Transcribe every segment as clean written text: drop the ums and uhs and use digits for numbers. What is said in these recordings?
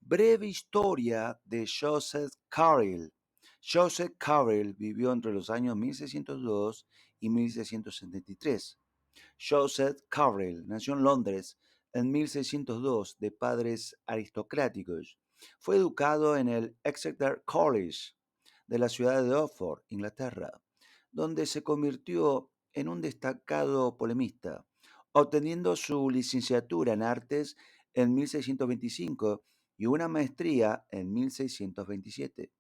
Breve historia de Joseph Carril. Joseph Carril vivió entre los años 1602 y 1673. Joseph Carril nació en Londres en 1602 de padres aristocráticos. Fue educado en el Exeter College de la ciudad de Oxford, Inglaterra, donde se convirtió en un destacado polemista, obteniendo su licenciatura en artes en 1625 y una maestría en 1627.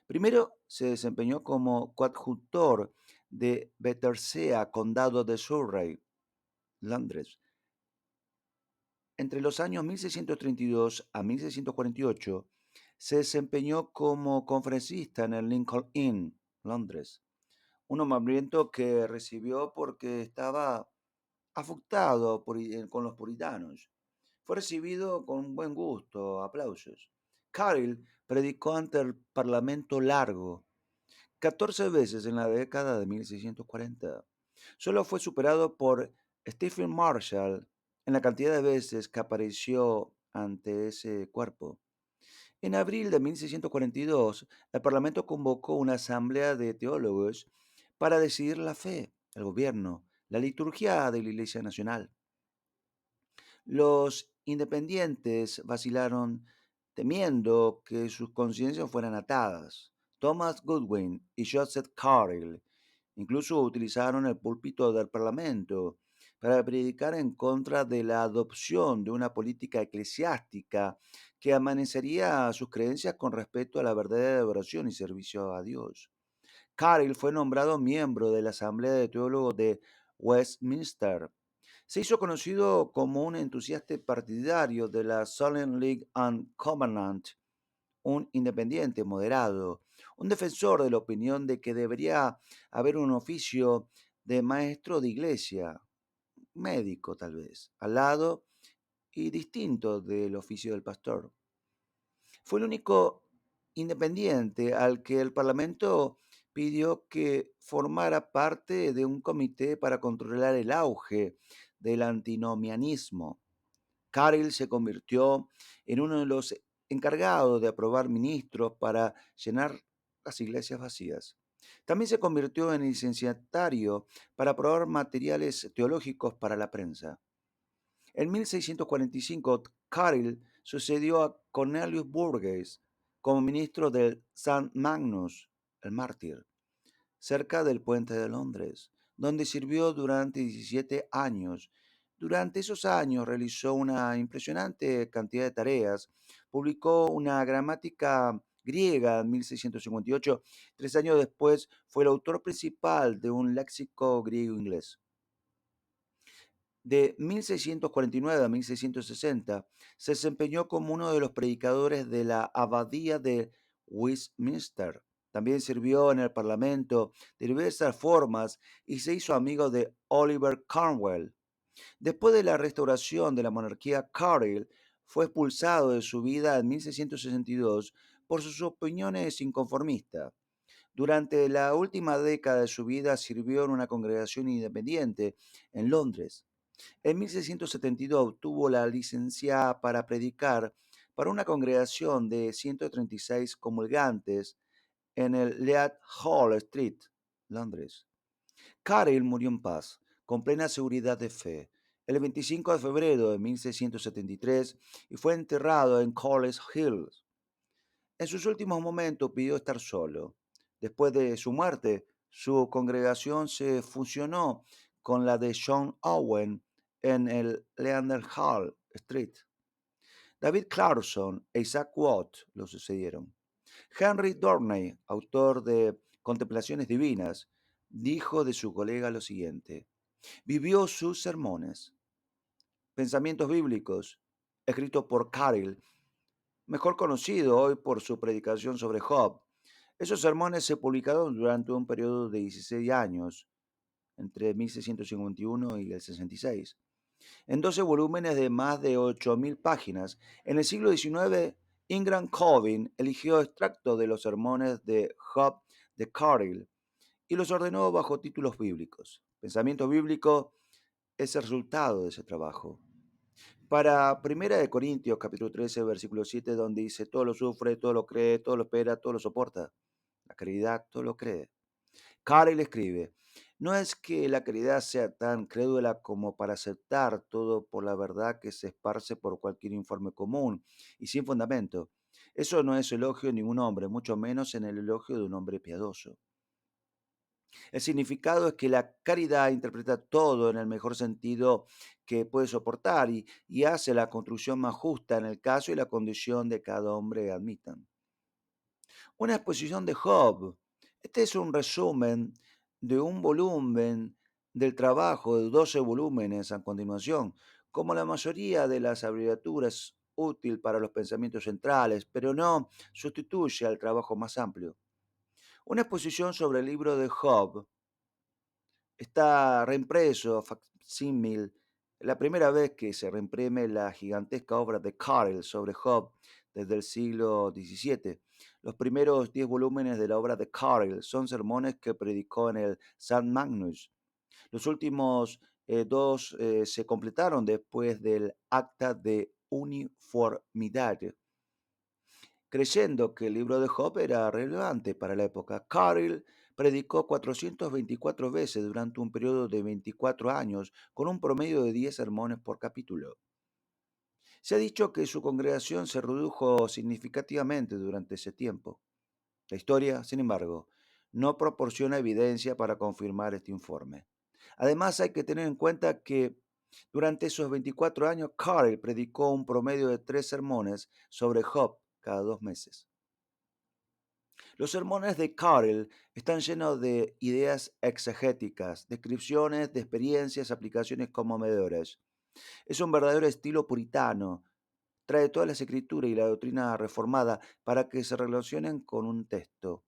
Primero se desempeñó como coadjutor de Battersea, condado de Surrey, Londres. Entre los años 1632 a 1648 se desempeñó como conferencista en el Lincoln Inn, Londres, un nombramiento que recibió porque estaba afectado con los puritanos. Fue recibido con buen gusto, aplausos. Carroll predicó ante el Parlamento Largo 14 veces en la década de 1640. Solo fue superado por Stephen Marshall en la cantidad de veces que apareció ante ese cuerpo. En abril de 1642, el Parlamento convocó una asamblea de teólogos para decidir la fe, el gobierno, la liturgia de la Iglesia Nacional. Los independientes vacilaron temiendo que sus conciencias fueran atadas. Thomas Goodwin y Joseph Carril incluso utilizaron el púlpito del Parlamento para predicar en contra de la adopción de una política eclesiástica que amanecería sus creencias con respecto a la verdadera adoración y servicio a Dios. Carril fue nombrado miembro de la Asamblea de Teólogos de Westminster. Se hizo conocido como un entusiasta partidario de la Solemn League and Covenant, un independiente moderado, un defensor de la opinión de que debería haber un oficio de maestro de iglesia, médico tal vez, al lado y distinto del oficio del pastor. Fue el único independiente al que el Parlamento pidió que formara parte de un comité para controlar el auge del antinomianismo. Carril se convirtió en uno de los encargados de aprobar ministros para llenar las iglesias vacías. También se convirtió en licenciatario para aprobar materiales teológicos para la prensa. En 1645, Carril sucedió a Cornelius Burgess como ministro del St. Magnus, el mártir, cerca del puente de Londres, donde sirvió durante 17 años. Durante esos años realizó una impresionante cantidad de tareas, publicó una gramática griega en 1658, 3 años después fue el autor principal de un léxico griego-inglés. De 1649 a 1660 se desempeñó como uno de los predicadores de la abadía de Westminster. También sirvió en el Parlamento de diversas formas y se hizo amigo de Oliver Cromwell. Después de la restauración de la monarquía, Carril fue expulsado de su vida en 1662 por sus opiniones inconformistas. Durante la última década de su vida sirvió en una congregación independiente en Londres. En 1672 obtuvo la licencia para predicar para una congregación de 136 comulgantes en el Lead Hall Street, Londres. Carril murió en paz, con plena seguridad de fe, el 25 de febrero de 1673 y fue enterrado en College Hill. En sus últimos momentos pidió estar solo. Después de su muerte, su congregación se fusionó con la de John Owen en el Leander Hall Street. David Clarkson e Isaac Watt lo sucedieron. Henry Dorney, autor de Contemplaciones Divinas, dijo de su colega lo siguiente: vivió sus sermones, pensamientos bíblicos, escritos por Carril, mejor conocido hoy por su predicación sobre Job. Esos sermones se publicaron durante un periodo de 16 años, entre 1651 y el 66, en 12 volúmenes de más de 8.000 páginas. En el siglo XIX, Ingram Colvin eligió extractos de los sermones de Job de Carril y los ordenó bajo títulos bíblicos. Pensamiento bíblico es el resultado de ese trabajo. Para Primera de Corintios, capítulo 13, versículo 7, donde dice, todo lo sufre, todo lo cree, todo lo espera, todo lo soporta. La caridad todo lo cree. Carey le escribe, no es que la caridad sea tan crédula como para aceptar todo por la verdad que se esparce por cualquier informe común y sin fundamento. Eso no es elogio de ningún hombre, mucho menos en el elogio de un hombre piadoso. El significado es que la caridad interpreta todo en el mejor sentido que puede soportar y hace la construcción más justa en el caso y la condición de cada hombre admitan. Una exposición de Job. Este es un resumen de un volumen del trabajo de 12 volúmenes a continuación. Como la mayoría de las abreviaturas, útil para los pensamientos centrales, pero no sustituye al trabajo más amplio. Una exposición sobre el libro de Job está reimpreso, facsímil, la primera vez que se reimprime la gigantesca obra de Carl sobre Job desde el siglo XVII. Los primeros 10 volúmenes de la obra de Carl son sermones que predicó en el St. Magnus. Los últimos dos se completaron después del Acta de Uniformidad. Creyendo que el libro de Job era relevante para la época, Carl predicó 424 veces durante un periodo de 24 años, con un promedio de 10 sermones por capítulo. Se ha dicho que su congregación se redujo significativamente durante ese tiempo. La historia, sin embargo, no proporciona evidencia para confirmar este informe. Además, hay que tener en cuenta que durante esos 24 años, Carl predicó un promedio de 3 sermones sobre Job cada 2 meses. Los sermones de Carl están llenos de ideas exegéticas, descripciones de experiencias, aplicaciones conmovedoras. Es un verdadero estilo puritano. Trae todas las escrituras y la doctrina reformada para que se relacionen con un texto.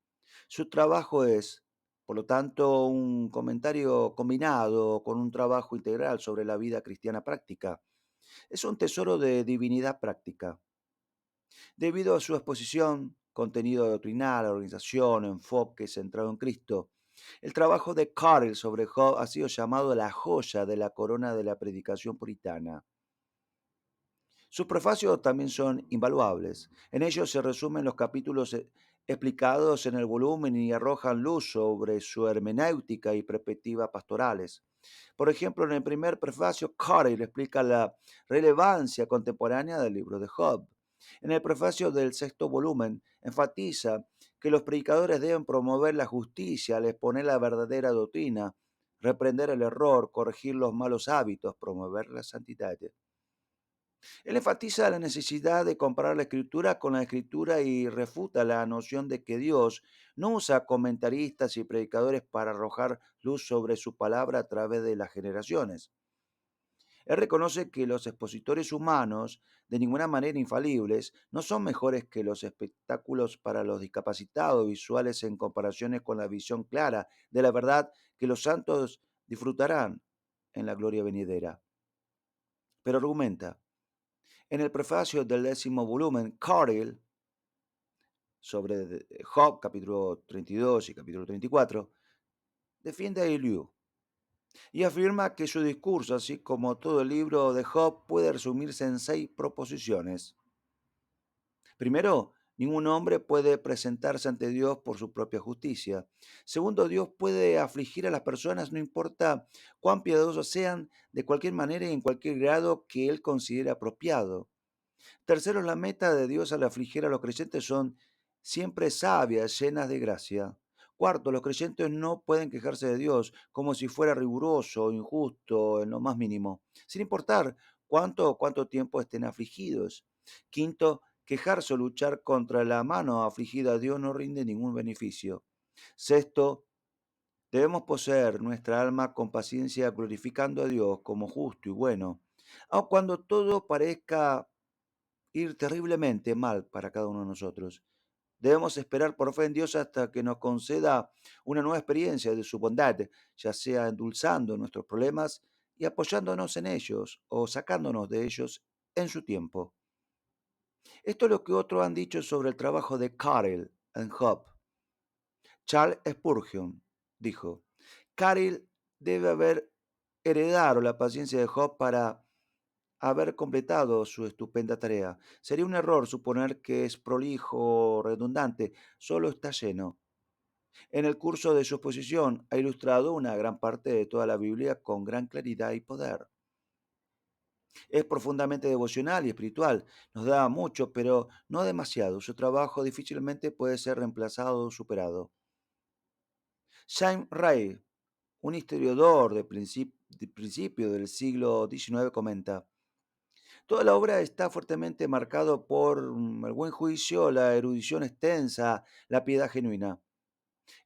Su trabajo es, por lo tanto, un comentario combinado con un trabajo integral sobre la vida cristiana práctica. Es un tesoro de divinidad práctica. Debido a su exposición, contenido doctrinal, organización, enfoque centrado en Cristo, el trabajo de Carl sobre Job ha sido llamado la joya de la corona de la predicación puritana. Sus prefacios también son invaluables. En ellos se resumen los capítulos explicados en el volumen y arrojan luz sobre su hermenéutica y perspectivas pastorales. Por ejemplo, en el primer prefacio, Carey explica la relevancia contemporánea del libro de Job. En el prefacio del sexto volumen, enfatiza que los predicadores deben promover la justicia al exponer la verdadera doctrina, reprender el error, corregir los malos hábitos, promover la santidad. Él enfatiza la necesidad de comparar la escritura con la escritura y refuta la noción de que Dios no usa comentaristas y predicadores para arrojar luz sobre su palabra a través de las generaciones. Él reconoce que los expositores humanos, de ninguna manera infalibles, no son mejores que los espectáculos para los discapacitados visuales en comparaciones con la visión clara de la verdad que los santos disfrutarán en la gloria venidera. Pero argumenta, en el prefacio del 10º volumen, Cargill, sobre Job, capítulo 32 y capítulo 34, defiende a Eliú y afirma que su discurso, así como todo el libro de Job, puede resumirse en 6 proposiciones. Primero, ningún hombre puede presentarse ante Dios por su propia justicia. Segundo, Dios puede afligir a las personas, no importa cuán piadosos sean, de cualquier manera y en cualquier grado que Él considere apropiado. Tercero, la meta de Dios al afligir a los creyentes son siempre sabias, llenas de gracia. Cuarto, los creyentes no pueden quejarse de Dios como si fuera riguroso o injusto en lo más mínimo, sin importar cuánto o cuánto tiempo estén afligidos. Quinto, quejarse o luchar contra la mano afligida a Dios no rinde ningún beneficio. Sexto, debemos poseer nuestra alma con paciencia glorificando a Dios como justo y bueno, aun cuando todo parezca ir terriblemente mal para cada uno de nosotros. Debemos esperar por fe en Dios hasta que nos conceda una nueva experiencia de su bondad, ya sea endulzando nuestros problemas y apoyándonos en ellos o sacándonos de ellos en su tiempo. Esto es lo que otros han dicho sobre el trabajo de Carel en Job. Charles Spurgeon dijo, Carel debe haber heredado la paciencia de Job para haber completado su estupenda tarea. Sería un error suponer que es prolijo o redundante, solo está lleno. En el curso de su exposición ha ilustrado una gran parte de toda la Biblia con gran claridad y poder. Es profundamente devocional y espiritual, nos da mucho, pero no demasiado. Su trabajo difícilmente puede ser reemplazado o superado. James Ray, un historiador de principio del siglo XIX, comenta: toda la obra está fuertemente marcado por el buen juicio, la erudición extensa, la piedad genuina.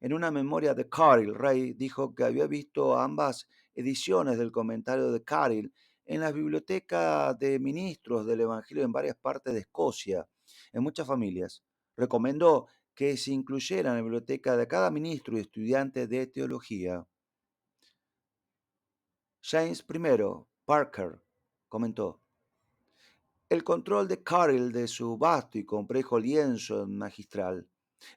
En una memoria de Carrill, Ray dijo que había visto ambas ediciones del comentario de Carrill en las bibliotecas de ministros del Evangelio en varias partes de Escocia, en muchas familias. Recomendó que se incluyera en la biblioteca de cada ministro y estudiante de teología. James I. Parker comentó: el control de Carrel de su vasto y complejo lienzo magistral.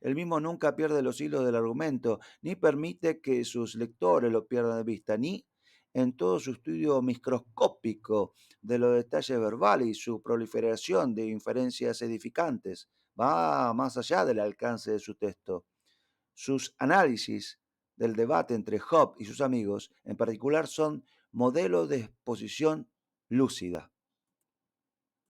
El mismo nunca pierde los hilos del argumento, ni permite que sus lectores lo pierdan de vista, ni en todo su estudio microscópico de los detalles verbales y su proliferación de inferencias edificantes. Va más allá del alcance de su texto. Sus análisis del debate entre Job y sus amigos, en particular, son modelos de exposición lúcida.